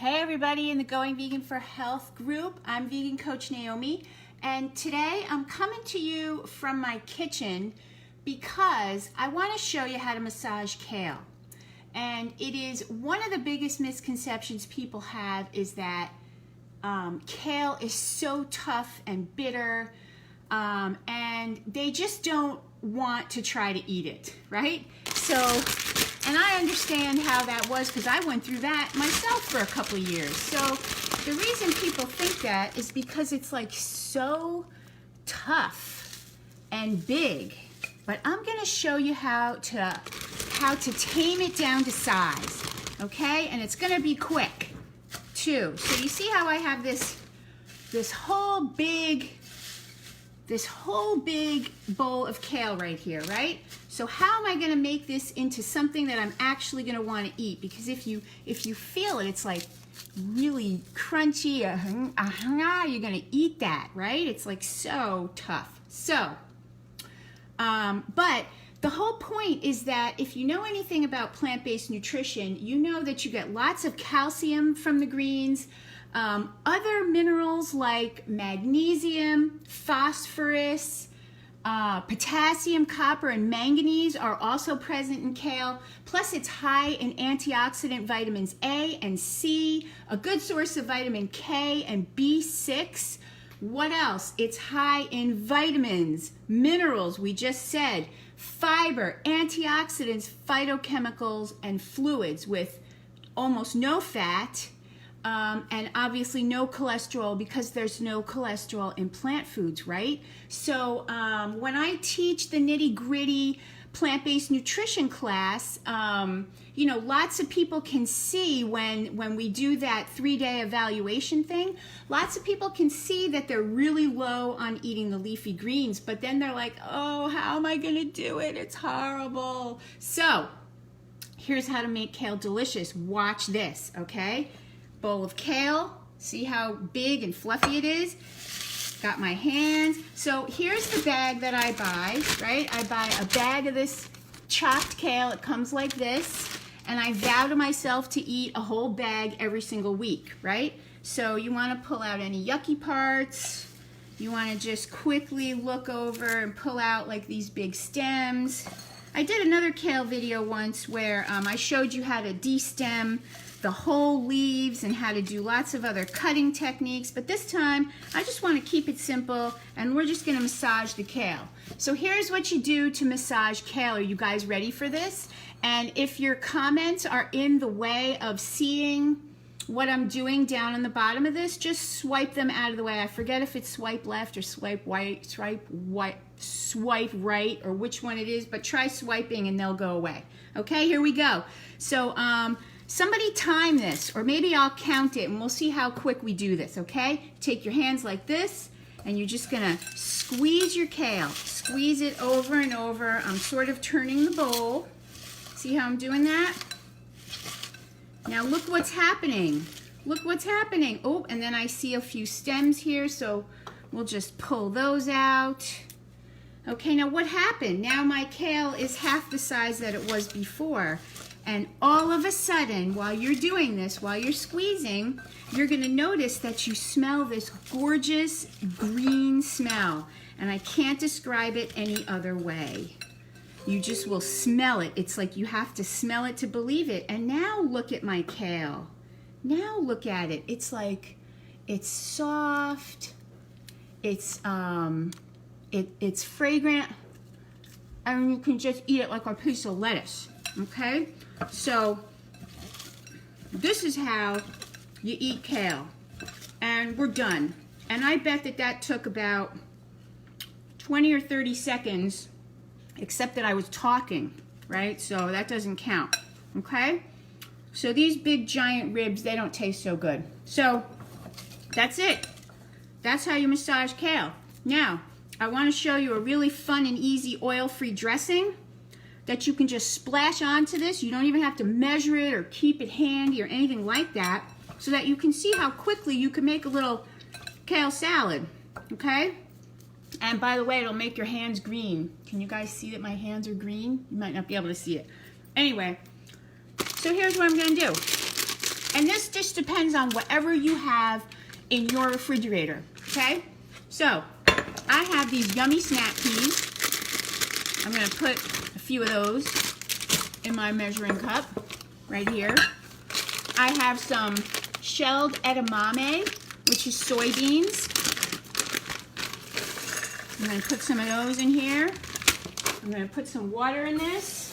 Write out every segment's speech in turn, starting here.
Hey everybody in the Going Vegan for Health group. I'm vegan coach Naomi, and today I'm coming to you from my kitchen because I want to show you how to massage kale. And it is one of the biggest misconceptions people have is that kale is so tough and bitter, and they just don't want to try to eat it, right? So, and I understand how that was because I went through that myself for a couple of years. So the reason people think that is because it's like so tough and big. But I'm going to show you how to tame it down to size, okay? And it's going to be quick too. So you see how I have this whole big bowl of kale right here, right? So how am I going to make this into something that I'm actually going to want to eat? Because if you feel it, it's like really crunchy. You're going to eat that, right? It's like so tough. So, but the whole point is that if you know anything about plant-based nutrition, you know that you get lots of calcium from the greens. Other minerals like magnesium, phosphorus, potassium, copper, and manganese are also present in kale. Plus, it's high in antioxidant vitamins A and C, a good source of vitamin K and B6. What else? It's high in vitamins, minerals, we just said, fiber, antioxidants, phytochemicals, and fluids with almost no fat. And obviously no cholesterol because there's no cholesterol in plant foods, right? So when I teach the nitty-gritty plant-based nutrition class, you know, lots of people can see when we do that 3-day evaluation thing, lots of people can see that they're really low on eating the leafy greens, but then they're like, oh, how am I going to do it? It's horrible. So here's how to make kale delicious. Watch this, okay? Bowl of kale. See how big and fluffy it is? Got my hands. So here's the bag that I buy, right? I buy a bag of this chopped kale. It comes like this. And I vow to myself to eat a whole bag every single week, right? So you want to pull out any yucky parts. You want to just quickly look over and pull out like these big stems. I did another kale video once where I showed you how to de-stem the whole leaves and how to do lots of other cutting techniques, but this time I just want to keep it simple and we're just going to massage the kale. So here's what you do to massage kale. Are you guys ready for this? And if your comments are in the way of seeing what I'm doing down on the bottom of this, just swipe them out of the way. I forget if it's swipe left or swipe right or which one it is, but try swiping and they'll go away. Okay, here we go. So somebody time this, or maybe I'll count it and we'll see how quick we do this, okay? Take your hands like this and you're just gonna squeeze your kale. Squeeze it over and over. I'm sort of turning the bowl. See how I'm doing that? Now look what's happening. Look what's happening. Oh, and then I see a few stems here, so we'll just pull those out. Okay, now what happened? Now my kale is half the size that it was before. And all of a sudden, while you're doing this, while you're squeezing, you're going to notice that you smell this gorgeous green smell. And I can't describe it any other way. You just will smell it. It's like you have to smell it to believe it. And now look at my kale. Now look at it. It's like, it's soft. It's fragrant. And you can just eat it like a piece of lettuce. Okay? So this is how you eat kale. And we're done. And I bet that took about 20 or 30 seconds, except that I was talking, right? So that doesn't count. Okay? So these big giant ribs, they don't taste so good. So that's it. That's how you massage kale. Now, I want to show you a really fun and easy oil-free dressing that you can just splash onto this. You don't even have to measure it or keep it handy or anything like that, so that you can see how quickly you can make a little kale salad, okay? And by the way, it'll make your hands green. Can you guys see that my hands are green? You might not be able to see it. Anyway, so here's what I'm gonna do. And this just depends on whatever you have in your refrigerator, okay? So, I have these yummy snap peas. I'm gonna put a few of those in my measuring cup right here. I have some shelled edamame, which is soybeans. I'm gonna put some of those in here. I'm gonna put some water in this.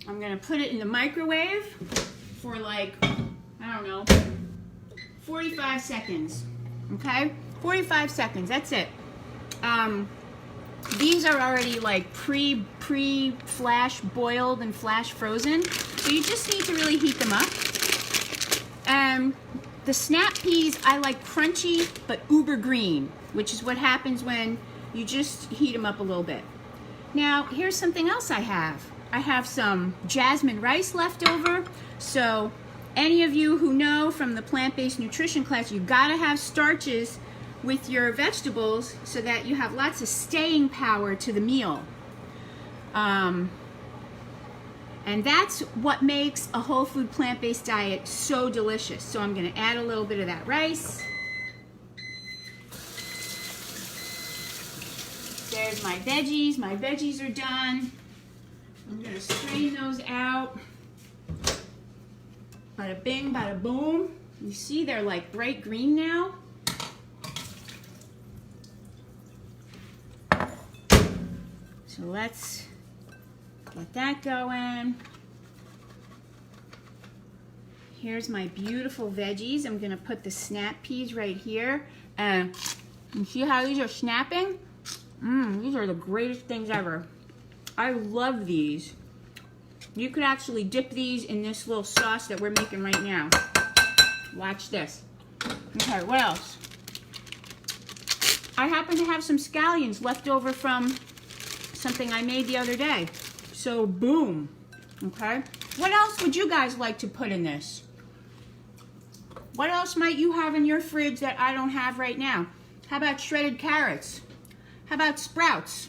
I'm gonna put it in the microwave for like, I don't know, 45 seconds, okay? 45 seconds, that's it. These are already like pre-flash boiled and flash frozen, so you just need to really heat them up. The snap peas, I like crunchy but uber green, which is what happens when you just heat them up a little bit. Now, here's something else I have. I have some jasmine rice left over, so any of you who know from the plant-based nutrition class, you've got to have starches with your vegetables so that you have lots of staying power to the meal. And that's what makes a whole food plant-based diet so delicious. So I'm going to add a little bit of that rice. There's my veggies. My veggies are done. I'm going to strain those out. Bada bing, bada boom. You see they're like bright green now. So let's let that go in. Here's my beautiful veggies. I'm gonna put the snap peas right here. And you see how these are snapping? These are the greatest things ever. I love these. You could actually dip these in this little sauce that we're making right now. Watch this. Okay, what else? I happen to have some scallions left over from something I made the other day. So boom, okay? What else would you guys like to put in this? What else might you have in your fridge that I don't have right now? How about shredded carrots? How about sprouts?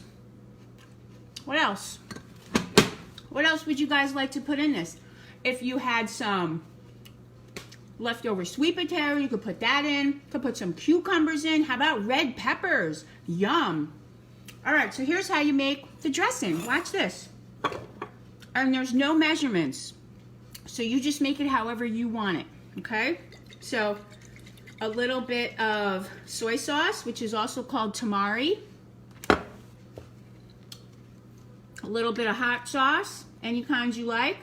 What else? What else would you guys like to put in this? If you had some leftover sweet potato, you could put that in. You could put some cucumbers in. How about red peppers? Yum. All right, so here's how you make the dressing. Watch this. And there's no measurements. So you just make it however you want it, okay? So a little bit of soy sauce, which is also called tamari. A little bit of hot sauce, any kinds you like.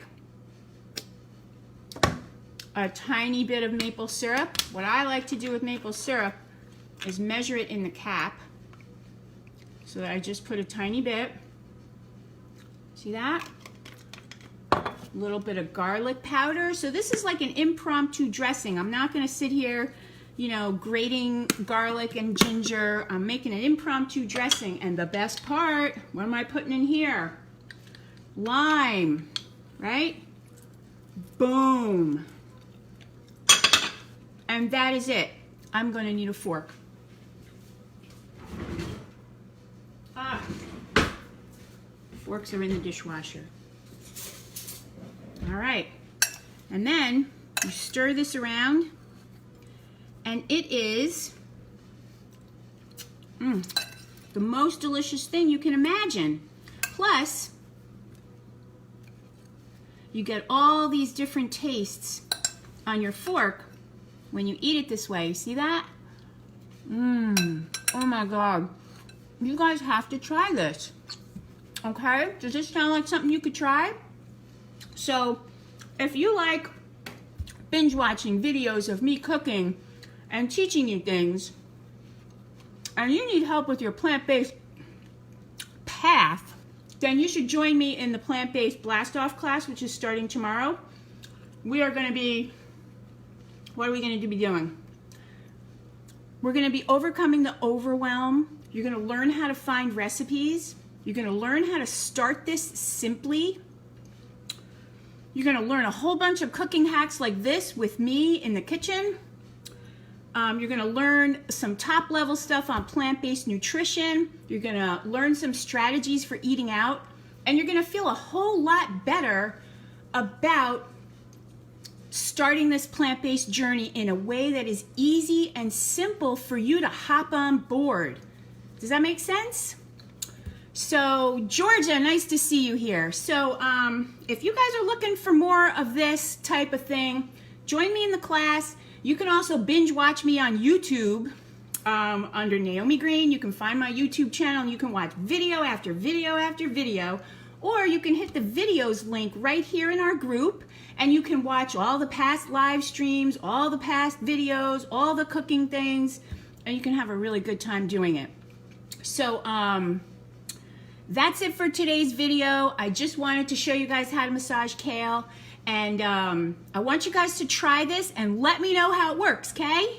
A tiny bit of maple syrup. What I like to do with maple syrup is measure it in the cap. So that I just put a tiny bit. See that? A little bit of garlic powder. So this is like an impromptu dressing. I'm not going to sit here, you know, grating garlic and ginger. I'm making an impromptu dressing. And the best part, what am I putting in here? Lime, right? Boom. And that is it. I'm going to need a fork. Forks are in the dishwasher. All right. And then you stir this around, and it is the most delicious thing you can imagine. Plus, you get all these different tastes on your fork when you eat it this way. See that? Oh my God. You guys have to try this. Okay? Does this sound like something you could try? So, if you like binge watching videos of me cooking and teaching you things, and you need help with your plant-based path, then you should join me in the plant-based blast-off class, which is starting tomorrow. We are going to be, what are we going to be doing? We're going to be overcoming the overwhelm. You're going to learn how to find recipes. You're going to learn how to start this simply. You're going to learn a whole bunch of cooking hacks like this with me in the kitchen. You're going to learn some top-level stuff on plant-based nutrition. You're going to learn some strategies for eating out. And you're going to feel a whole lot better about starting this plant-based journey in a way that is easy and simple for you to hop on board. Does that make sense? So Georgia, nice to see you here. So if you guys are looking for more of this type of thing, join me in the class. You can also binge watch me on YouTube under Naomi Green. You can find my YouTube channel and you can watch video after video after video, or you can hit the videos link right here in our group and you can watch all the past live streams, all the past videos, all the cooking things, and you can have a really good time doing it. So that's it for today's video. I just wanted to show you guys how to massage kale, and I want you guys to try this and let me know how it works, okay?